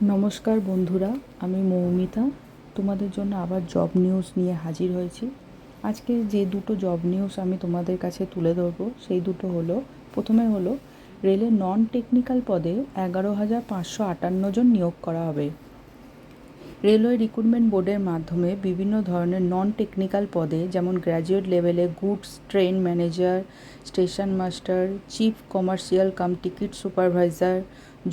নমস্কার বন্ধুরা, আমি মৌমিতা তোমাদের জন্য আবার জব নিউজ নিয়ে হাজির হয়েছি। আজকে যে দুটো জব নিউজ আমি তোমাদের কাছে তুলে ধরবো সেই দুটো হলো, প্রথমে হলো রেলের নন টেকনিক্যাল পদে 11,558 জন নিয়োগ করা হবে। রেলওয়ে রিক্রুটমেন্ট বোর্ডের মাধ্যমে বিভিন্ন ধরনের নন টেকনিক্যাল পদে, যেমন গ্র্যাজুয়েট লেভেলে goods train manager, station master, chief commercial cum ticket supervisor,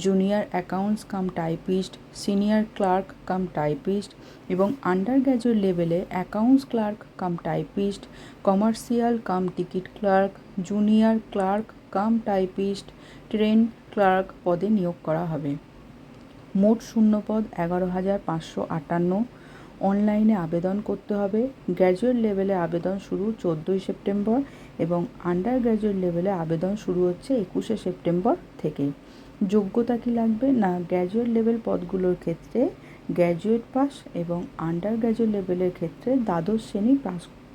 junior accounts cum typist, senior clerk cum typist এবং আন্ডার গ্র্যাজুয়েট লেভেলে accounts clerk cum typist, commercial cum ticket clerk, junior clerk cum typist, train clerk পদে নিয়োগ করা হবে। মোট শূন্যপদ 11,558। অনলাইনে আবেদন করতে হবে। গ্র্যাজুয়েট লেভেলে আবেদন শুরু 14ই সেপ্টেম্বর এবং আন্ডার গ্র্যাজুয়েট লেভেলে আবেদন শুরু হচ্ছে 21শে সেপ্টেম্বর থেকে। যোগ্যতা কী লাগবে না, গ্র্যাজুয়েট লেভেল পদগুলোর ক্ষেত্রে গ্র্যাজুয়েট পাস এবং আন্ডার গ্র্যাজুয়েট লেভেলের ক্ষেত্রে দ্বাদশ শ্রেণী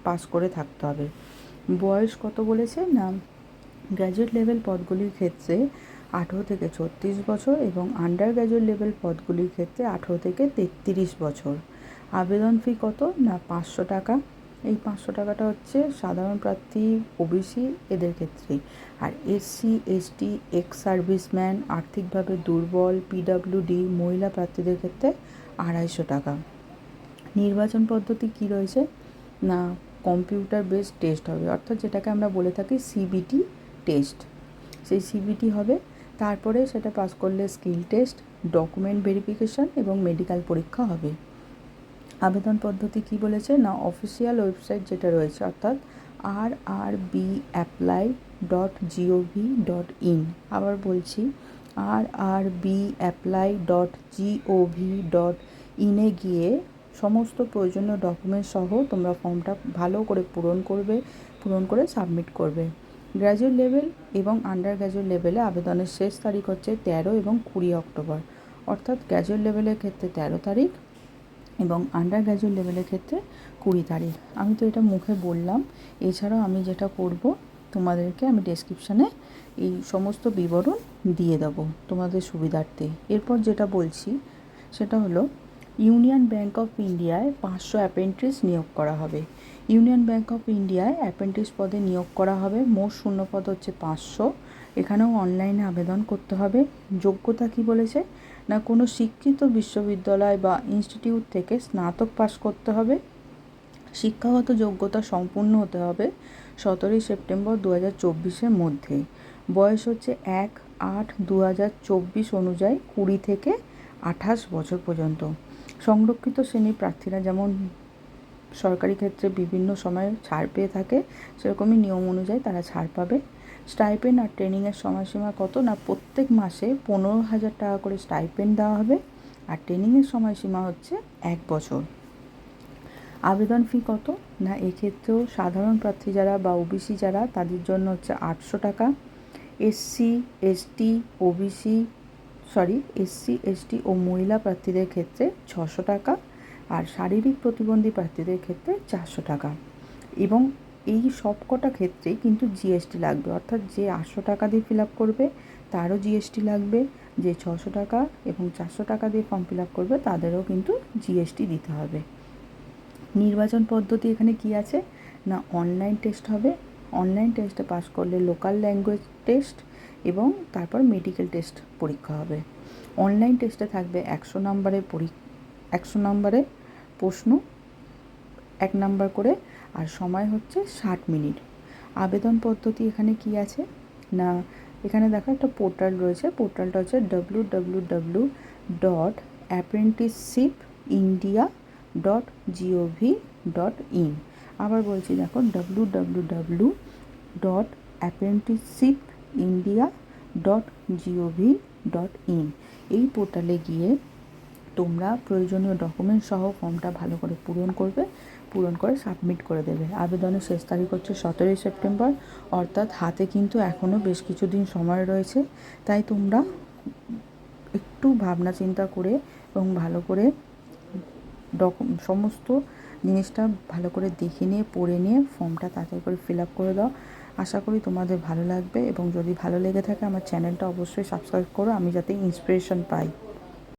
পাস করে থাকতে হবে। বয়স কত বলেছে না, গ্র্যাজুয়েট লেভেল পদগুলির ক্ষেত্রে 18 থেকে 36 বছর এবং আন্ডার গ্র্যাজুয়েট লেভেল পদগুলির ক্ষেত্রে 18 থেকে 33 বছর। আবেদন ফি কত না 500 টাকা। এই 500 টাকাটা হচ্ছে সাধারণ প্রার্থী, ওবিসি এদের ক্ষেত্রে। আর এসসি, এসটি, এক্স সার্ভিসম্যান, আর্থিকভাবে দুর্বল, পিডাব্লিউডি মহিলা প্রার্থীদের ক্ষেত্রে 250 টাকা। নির্বাচন পদ্ধতি কি রয়েছে না, কম্পিউটার বেসড টেস্ট হবে, অর্থাৎ যেটাকে আমরা বলে থাকি সিবিটি টেস্ট। সেই সিবিটি হবে, তারপরে সেটা পাস করলে স্কিল টেস্ট, ডকুমেন্ট ভেরিফিকেশন এবং মেডিকেল পরীক্ষা হবে। আবেদন পদ্ধতি কি বলেছে না, অফিসিয়াল ওয়েবসাইট যেটা রয়েছে অর্থাৎ rrbapply.gov.in। আবার বলছি, rrbapply.gov.in এ গিয়ে সমস্ত প্রয়োজনীয় ডকুমেন্টস সহ তোমরা ফর্মটা ভালো করে পূরণ করে সাবমিট করবে। গ্র্যাজুয়েট লেভেল এবং আন্ডার গ্র্যাজুয়েট লেভেলে আবেদনের শেষ তারিখ হচ্ছে 13 এবং 20 অক্টোবর, অর্থাৎ গ্র্যাজুয়েট লেভেলের ক্ষেত্রে 13 তারিখ এবং আন্ডার গ্র্যাজুয়েট লেভেলের ক্ষেত্রে 20 তারিখ। আমি তো এটা মুখে বললাম, এছাড়াও আমি যেটা করব তোমাদেরকে আমি ডেসক্রিপশানে এই সমস্ত বিবরণ দিয়ে দেবো তোমাদের সুবিধার্থে। এরপর যেটা বলছি সেটা হলো, ইউনিয়ন ব্যাঙ্ক অফ ইন্ডিয়ায় 500 অ্যাপ্রেন্টিস নিয়োগ করা হবে। ইউনিয়ন ব্যাঙ্ক অফ ইন্ডিয়ায় অ্যাপ্রেন্টিস পদে নিয়োগ করা হবে। মোট শূন্যপদ হচ্ছে 500। এখানেও অনলাইনে আবেদন করতে হবে। যোগ্যতা কি বলেছে না, কোনো স্বীকৃত বিশ্ববিদ্যালয় বা ইনস্টিটিউট থেকে স্নাতক পাস করতে হবে। শিক্ষাগত যোগ্যতা সম্পূর্ণ হতে হবে 17ই সেপ্টেম্বর 2024-এর মধ্যে। বয়স হচ্ছে 1/8/2024 অনুযায়ী 20 থেকে 28 বছর পর্যন্ত। সংরক্ষিত শ্রেণীর প্রার্থীরা যেমন সরকারি ক্ষেত্রে বিভিন্ন সময় ছাড় পেয়ে থাকে, সেরকমই নিয়ম অনুযায়ী তারা ছাড় পাবে। স্টাইপেন্ড আর ট্রেনিংয়ের সময়সীমা কত না, প্রত্যেক মাসে 15,000 টাকা করে স্টাইপেন্ড দেওয়া হবে আর ট্রেনিংয়ের সময়সীমা হচ্ছে 1 বছর। আবেদন ফি কত না, এক্ষেত্রেও সাধারণ প্রার্থী যারা বা ওবিসি যারা তাদের জন্য হচ্ছে 800 টাকা। এসসি, এসটি ও মহিলা প্রার্থীদের ক্ষেত্রে 600 টাকা আর শারীরিক প্রতিবন্ধী প্রার্থীদের ক্ষেত্রে 400 টাকা। এবং এই সব কটা ক্ষেত্রেই কিন্তু জিএসটি লাগবে, অর্থাৎ যে 800 টাকা দিয়ে ফিল আপ করবে তারও জিএসটি লাগবে, যে 600 টাকা এবং 400 টাকা দিয়ে ফর্ম ফিল আপ করবে তাদেরও কিন্তু জিএসটি দিতে হবে। নির্বাচন পদ্ধতি এখানে কি আছে না, অনলাইন টেস্ট হবে। অনলাইন টেস্টে পাস করলে লোকাল ল্যাঙ্গুয়েজ টেস্ট এবং তারপর মেডিকেল টেস্ট পরীক্ষা হবে। অনলাইন টেস্টে থাকবে 100 নম্বরের প্রশ্ন, 1 নাম্বার করে, আর সময় হচ্ছে 60 মিনিট। আবেদন পদ্ধতি এখানে কি আছে না, এখানে দেখো একটা পোর্টাল রয়েছে, পোর্টালটা হচ্ছে www.apprenticeshippindia.gov.in। আবার বলছি দেখো, www.apprenticeshippindia.gov.in। এই পোর্টালে গিয়ে তোমরা প্রয়োজনীয় ডকুমেন্ট সহ ফর্মটা ভালো করে পূরণ করে সাবমিট করে দেবে। আবেদনের শেষ তারিখ হচ্ছে 17ই সেপ্টেম্বর, অর্থাৎ হাতে কিন্তু এখনও বেশ কিছুদিন সময় রয়েছে। তাই তোমরা একটু ভাবনা চিন্তা করে এবং ভালো করে সমস্ত জিনিসটা ভালো করে দেখে নিয়ে পড়ে নিয়ে ফর্মটা তাড়াতাড়ি করে ফিল আপ করে দাও। আশা করি তোমাদের ভালো লাগবে এবং যদি ভালো লেগে থাকে আমার চ্যানেলটা অবশ্যই সাবস্ক্রাইব করো, আমি যাতে ইন্সপিরেশন পাই।